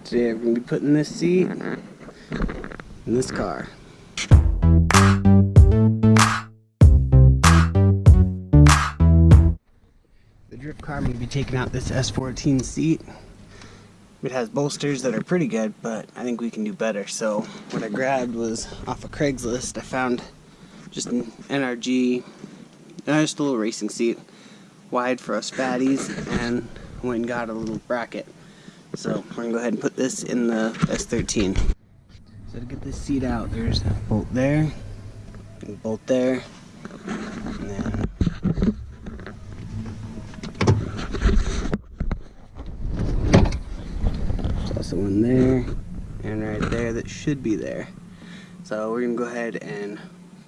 Today we're going to be putting this seat in this car. The drift car, I'm going to be taking out this S14 seat. It has bolsters that are pretty good, but I think we can do better. So what I grabbed was off of Craigslist. I found just an NRG, just a little racing seat, wide for us fatties, and went and got a little bracket. So we're going to go ahead and put this in the s13. So to get this seat out, there's a bolt there, and a bolt there, and then there's also one there, and right there that should be there. So we're going to go ahead and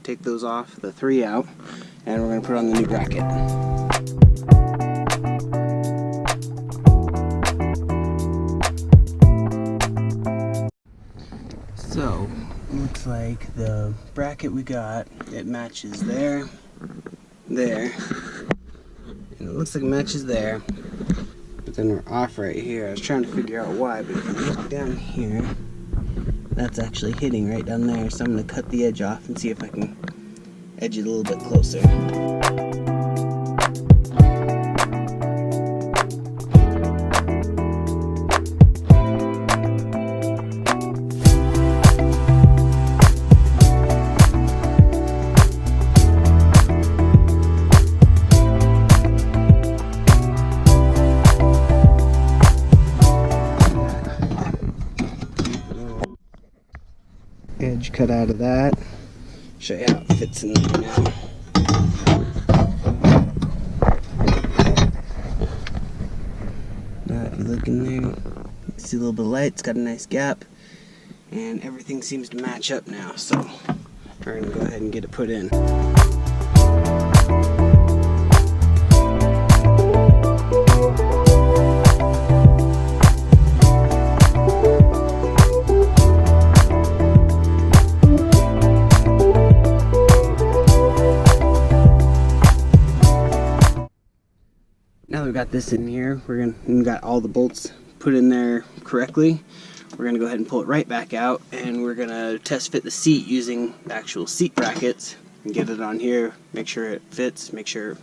take those off, the three out, and we're going to put on the new bracket. So, looks like the bracket we got, it matches there, there, and it looks like it matches there, but then we're off right here. I was trying to figure out why, but if you look down here, that's actually hitting right down there, so I'm going to cut the edge off and see if I can edge it a little bit closer. Edge cut out of that. Show you how it fits in there now. Now if you look in there, you see a little bit of light. It's got a nice gap, and everything seems to match up now. So we're gonna go ahead and get it put in. Now that we got this in here, we got all the bolts put in there correctly. We're gonna go ahead and pull it right back out, and we're gonna test fit the seat using the actual seat brackets and get it on here, make sure it fits, make sure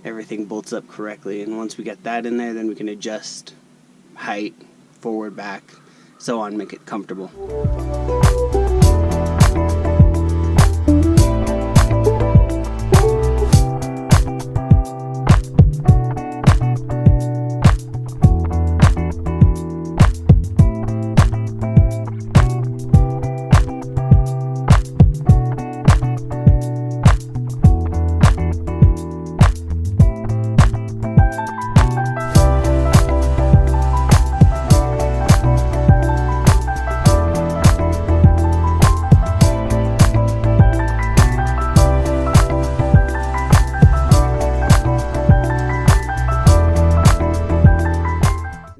everything bolts up correctly. And once we get that in there, then we can adjust height, forward, back, so on, make it comfortable.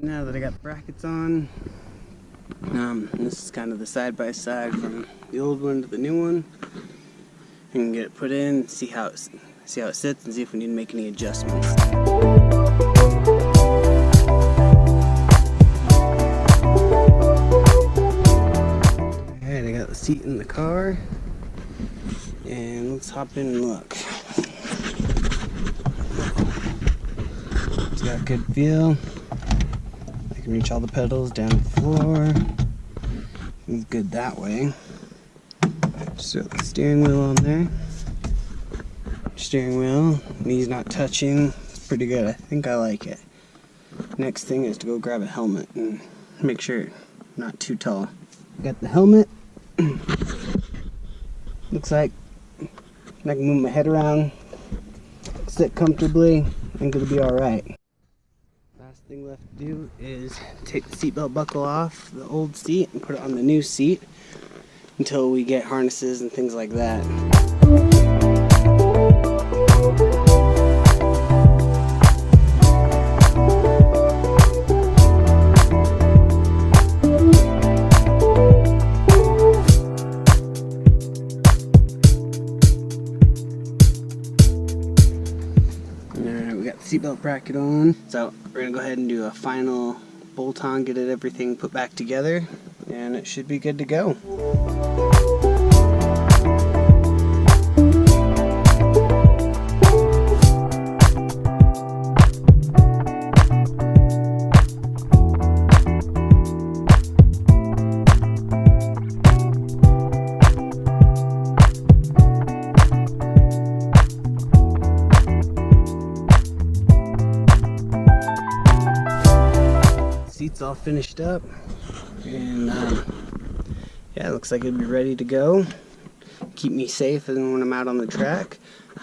Now that I got brackets on, this is kind of the side-by-side from the old one to the new one. I can get it put in, see how it sits, and see if we need to make any adjustments. Alright, I got the seat in the car, and let's hop in and look. It's got a good feel. I can reach all the pedals down to the floor. It's good that way. Just throw the steering wheel on there. Steering wheel, knees not touching. It's pretty good. I think I like it. Next thing is to go grab a helmet and make sure it's not too tall. Got the helmet. Looks like I can move my head around, sit comfortably. I think it'll be alright. Last thing left to do is take the seatbelt buckle off the old seat and put it on the new seat until we get harnesses and things like that. Alright, we got the seatbelt bracket on, so we're gonna go ahead and do a final bolt on, get everything put back together, and it should be good to go. Seat's all finished up, and yeah, it looks like it'd be ready to go. Keep me safe and when I'm out on the track.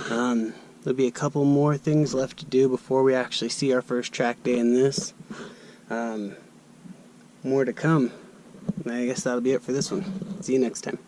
There'll be a couple more things left to do before we actually see our first track day in this. More to come. I guess that'll be it for this one. See you next time.